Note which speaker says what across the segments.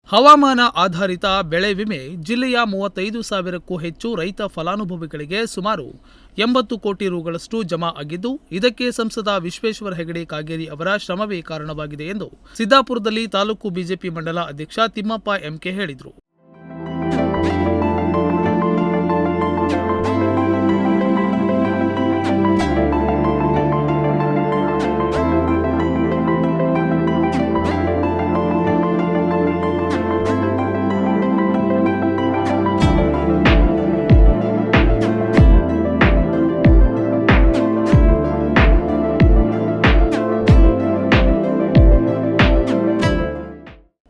Speaker 1: ಹವಾಮಾನ ಆಧಾರಿತ ಬೆಳೆ ವಿಮೆ ಜಿಲ್ಲೆಯ 35,000ಕ್ಕೂ ಹೆಚ್ಚು ರೈತ ಫಲಾನುಭವಿಗಳಿಗೆ ಸುಮಾರು 80 ಕೋಟಿ ರುಗಳಷ್ಟು ಜಮಾ ಆಗಿದ್ದು, ಇದಕ್ಕೆ ಸಂಸದ ವಿಶ್ವೇಶ್ವರ ಹೆಗಡೆ ಕಾಗೇರಿ ಅವರ ಶ್ರಮವೇ ಕಾರಣವಾಗಿದೆ ಎಂದು ಸಿದ್ದಾಪುರದಲ್ಲಿ ತಾಲೂಕು ಬಿಜೆಪಿ ಮಂಡಲ ಅಧ್ಯಕ್ಷ ತಿಮ್ಮಪ್ಪ ಎಂಕೆ ಹೇಳಿದರು.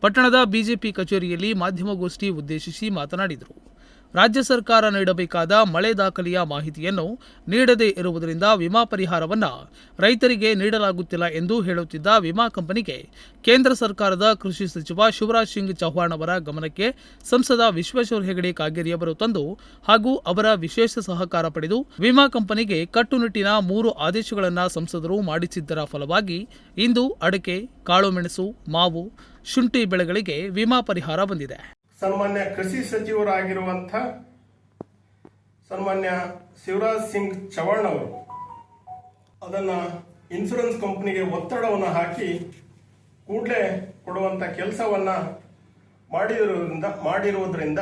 Speaker 1: ಪಟ್ಟಣದ ಬಿಜೆಪಿ ಕಚೇರಿಯಲ್ಲಿ ಮಾಧ್ಯಮಗೋಷ್ಠಿ ಉದ್ದೇಶಿಸಿ ಮಾತನಾಡಿದರು. ರಾಜ್ಯ ಸರ್ಕಾರ ನೀಡಬೇಕಾದ ಮಳೆ ದಾಖಲೆಯ ಮಾಹಿತಿಯನ್ನು ನೀಡದೇ ಇರುವುದರಿಂದ ವಿಮಾ ಪರಿಹಾರವನ್ನು ರೈತರಿಗೆ ನೀಡಲಾಗುತ್ತಿಲ್ಲ ಎಂದು ಹೇಳುತ್ತಿದ್ದ ವಿಮಾ ಕಂಪನಿಗೆ ಕೇಂದ್ರ ಸರ್ಕಾರದ ಕೃಷಿ ಸಚಿವ ಶಿವರಾಜ್ ಸಿಂಗ್ ಚೌಹಾಣ್ ಅವರ ಗಮನಕ್ಕೆ ಸಂಸದ ವಿಶ್ವೇಶ್ವರ ಹೆಗಡೆ ಕಾಗೇರಿಯವರು ತಂದು ಹಾಗೂ ಅವರ ವಿಶೇಷ ಸಹಕಾರ ಪಡೆದು ವಿಮಾ ಕಂಪನಿಗೆ ಕಟ್ಟುನಿಟ್ಟಿನ 3 ಆದೇಶಗಳನ್ನು ಸಂಸದರು ಮಾಡಿಸಿದ್ದರ ಫಲವಾಗಿ ಇಂದು ಅಡಕೆ, ಕಾಳುಮೆಣಸು, ಮಾವು, ಶುಂಠಿ ಬೆಳೆಗಳಿಗೆ ವಿಮಾ ಪರಿಹಾರ ಬಂದಿದೆ.
Speaker 2: ಸನ್ಮಾನ್ಯ ಕೃಷಿ ಸಚಿವರಾಗಿರುವಂಥ ಸನ್ಮಾನ್ಯ ಶಿವರಾಜ್ ಸಿಂಗ್ ಚೌಹಾಣ್ ಅವರು ಅದನ್ನು ಇನ್ಶೂರೆನ್ಸ್ ಕಂಪನಿಗೆ ಒತ್ತಡವನ್ನು ಹಾಕಿ ಕೂಡಲೇ ಕೊಡುವಂಥ ಕೆಲಸವನ್ನು ಮಾಡಿರುವುದರಿಂದ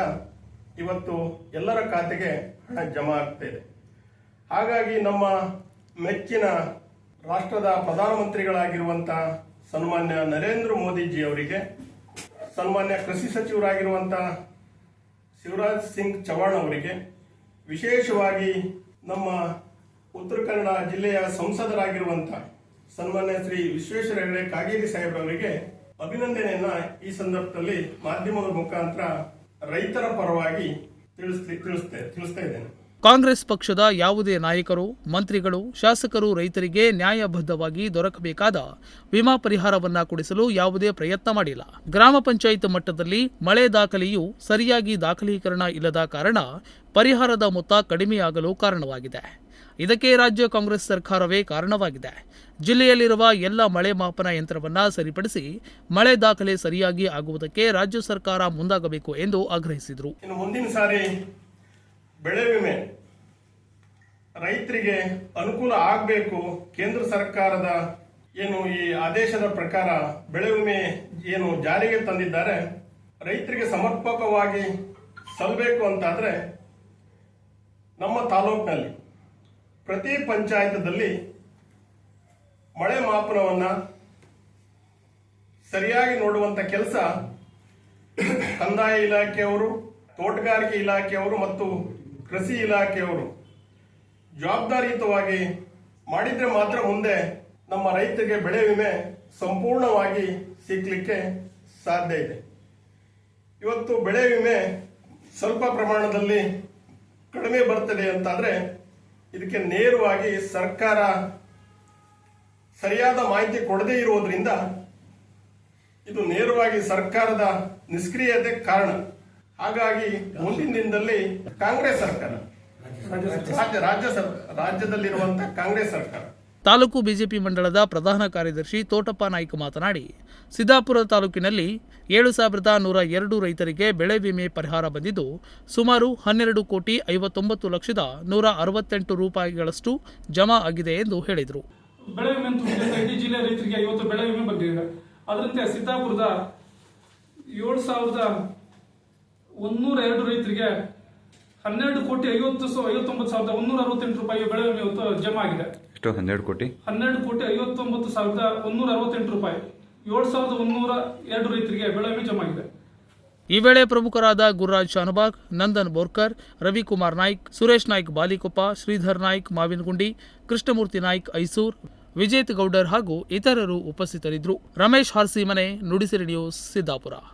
Speaker 2: ಇವತ್ತು ಎಲ್ಲರ ಖಾತೆಗೆ ಹಣ ಜಮಾ ಆಗ್ತಾ ಇದೆ. ಹಾಗಾಗಿ ನಮ್ಮ ಮೆಚ್ಚಿನ ರಾಷ್ಟ್ರದ ಪ್ರಧಾನಮಂತ್ರಿಗಳಾಗಿರುವಂಥ ಸನ್ಮಾನ್ಯ ನರೇಂದ್ರ ಮೋದಿಜಿ ಅವರಿಗೆ, ಸನ್ಮಾನ್ಯ ಕೃಷಿ ಸಚಿವರಾಗಿರುವಂಥ ಶಿವರಾಜ್ ಸಿಂಗ್ ಚೌಹಾಣ್ ಅವರಿಗೆ, ವಿಶೇಷವಾಗಿ ನಮ್ಮ ಉತ್ತರ ಕನ್ನಡ ಜಿಲ್ಲೆಯ ಸಂಸದರಾಗಿರುವಂಥ ಸನ್ಮಾನ್ಯ ಶ್ರೀ ವಿಶ್ವೇಶ್ವರ ಹೆಗಡೆ ಕಾಗೇರಿ ಸಾಹೇಬ್ರವರಿಗೆ ಅಭಿನಂದನೆಯನ್ನ ಈ ಸಂದರ್ಭದಲ್ಲಿ ಮಾಧ್ಯಮದ ಮುಖಾಂತರ ರೈತರ ಪರವಾಗಿ ತಿಳಿಸ್ತಾ ಇದ್ದೇನೆ.
Speaker 1: ಕಾಂಗ್ರೆಸ್ ಪಕ್ಷದ ಯಾವುದೇ ನಾಯಕರು, ಮಂತ್ರಿಗಳು, ಶಾಸಕರು ರೈತರಿಗೆ ನ್ಯಾಯಬದ್ಧವಾಗಿ ದೊರಕಬೇಕಾದ ವಿಮಾ ಪರಿಹಾರವನ್ನು ಕೊಡಿಸಲು ಯಾವುದೇ ಪ್ರಯತ್ನ ಮಾಡಿಲ್ಲ. ಗ್ರಾಮ ಪಂಚಾಯತ್ ಮಟ್ಟದಲ್ಲಿ ಮಳೆ ದಾಖಲೆಯು ಸರಿಯಾಗಿ ದಾಖಲೀಕರಣ ಇಲ್ಲದ ಕಾರಣ ಪರಿಹಾರದ ಮೊತ್ತ ಕಡಿಮೆಯಾಗಲು ಕಾರಣವಾಗಿದೆ. ಇದಕ್ಕೆ ರಾಜ್ಯ ಕಾಂಗ್ರೆಸ್ ಸರ್ಕಾರವೇ ಕಾರಣವಾಗಿದೆ. ಜಿಲ್ಲೆಯಲ್ಲಿರುವ ಎಲ್ಲ ಮಳೆ ಮಾಪನ ಯಂತ್ರವನ್ನು ಸರಿಪಡಿಸಿ ಮಳೆ ದಾಖಲೆ ಸರಿಯಾಗಿ ಆಗುವುದಕ್ಕೆ ರಾಜ್ಯ ಸರ್ಕಾರ ಮುಂದಾಗಬೇಕು ಎಂದು ಆಗ್ರಹಿಸಿದರು.
Speaker 2: ಮುಂದಿನ ಸಾರಿ ಬೆಳೆ ವಿಮೆ ರೈತರಿಗೆ ಅನುಕೂಲ ಆಗಬೇಕು. ಕೇಂದ್ರ ಸರ್ಕಾರದ ಏನು ಈ ಆದೇಶದ ಪ್ರಕಾರ ಬೆಳೆ ವಿಮೆ ಏನು ಜಾರಿಗೆ ತಂದಿದ್ದಾರೆ, ರೈತರಿಗೆ ಸಮರ್ಪಕವಾಗಿ ಸಲ್ಲಬೇಕು ಅಂತಾದ್ರೆ ನಮ್ಮ ತಾಲೂಕಿನಲ್ಲಿ ಪ್ರತಿ ಪಂಚಾಯತದಲ್ಲಿ ಮಳೆ ಮಾಪನವನ್ನು ಸರಿಯಾಗಿ ನೋಡುವಂತ ಕೆಲಸ ಕಂದಾಯ ಇಲಾಖೆಯವರು, ತೋಟಗಾರಿಕೆ ಇಲಾಖೆಯವರು ಮತ್ತು ಕೃಷಿ ಇಲಾಖೆಯವರು ಜವಾಬ್ದಾರಿಯುತವಾಗಿ ಮಾಡಿದ್ರೆ ಮಾತ್ರ ಮುಂದೆ ನಮ್ಮ ರೈತರಿಗೆ ಬೆಳೆ ವಿಮೆ ಸಂಪೂರ್ಣವಾಗಿ ಸಿಗಲಿಕ್ಕೆ ಸಾಧ್ಯ ಇದೆ. ಇವತ್ತು ಬೆಳೆ ವಿಮೆ ಸ್ವಲ್ಪ ಪ್ರಮಾಣದಲ್ಲಿ ಕಡಿಮೆ ಬರ್ತದೆ ಅಂತಾದ್ರೆ ಇದಕ್ಕೆ ನೇರವಾಗಿ ಸರ್ಕಾರ ಸರಿಯಾದ ಮಾಹಿತಿ ಕೊಡದೇ ಇರುವುದರಿಂದ ಇದು ನೇರವಾಗಿ ಸರ್ಕಾರದ ನಿಷ್ಕ್ರಿಯತೆ ಕಾರಣ. ಹಾಗಾಗಿ ಮುಂದಿನ ದಿನದಲ್ಲಿ ಕಾಂಗ್ರೆಸ್ ಸರ್ಕಾರ, ರಾಜ್ಯದಲ್ಲಿರುವಂತಹ ಕಾಂಗ್ರೆಸ್ ಸರ್ಕಾರ.
Speaker 1: ತಾಲೂಕು ಬಿಜೆಪಿ ಮಂಡಳದ ಪ್ರಧಾನ ಕಾರ್ಯದರ್ಶಿ ತೋಟಪ್ಪ ನಾಯ್ಕ ಮಾತನಾಡಿ, ಸಿದ್ದಾಪುರ ತಾಲೂಕಿನಲ್ಲಿ 7,102 ರೈತರಿಗೆ ಬೆಳೆ ವಿಮೆ ಪರಿಹಾರ ಬಂದಿದ್ದು ಸುಮಾರು 12,59,168 ರೂಪಾಯಿಗಳಷ್ಟು ಜಮಾ ಆಗಿದೆ ಎಂದು ಹೇಳಿದರು.
Speaker 3: ಬೆಳೆ ವಿಮೆ ಇಡೀ ಜಿಲ್ಲೆ ರೈತರಿಗೆ ಇವತ್ತು ಬೆಳೆ ವಿಮೆ ಬಂದಿದೆ. ಅದರಂತೆ ಸಿದ್ದಾಪುರದ 7,102 ರೈತರಿಗೆ 12,59,168 ರೂಪಾಯಿ ಬೆಳೆ ವಿಮೆ ಇವತ್ತು ಜಮಾ ಆಗಿದೆ.
Speaker 4: ಎಷ್ಟು?
Speaker 3: 12,59,168 ರೂಪಾಯಿ 7,102 ರೈತರಿಗೆ ಬೆಳೆ ವಿಮೆ ಜಮಾ ಆಗಿದೆ.
Speaker 1: ಈ ವೇಳೆ ಪ್ರಮುಖರಾದ ಗುರುರಾಜ್ ಶಾನಬಾಗ್, ನಂದನ್ ಬೋರ್ಕರ್, ರವಿಕುಮಾರ್ ನಾಯ್ಕ್, ಸುರೇಶ್ ನಾಯ್ಕ್ ಬಾಲಿಕೊಪ್ಪ, ಶ್ರೀಧರ್ ನಾಯ್ಕ್ ಮಾವಿನಗುಂಡಿ, ಕೃಷ್ಣಮೂರ್ತಿ ನಾಯ್ಕ್ ಐಸೂರ್, ವಿಜೇತ್ ಗೌಡರ್ ಹಾಗೂ ಇತರರು ಉಪಸ್ಥಿತರಿದ್ದರು. ರಮೇಶ್ ಹಾರ್ಸಿಮನೆ, ನುಡಿಸಿರಿ ನ್ಯೂಸ್, ಸಿದ್ದಾಪುರ.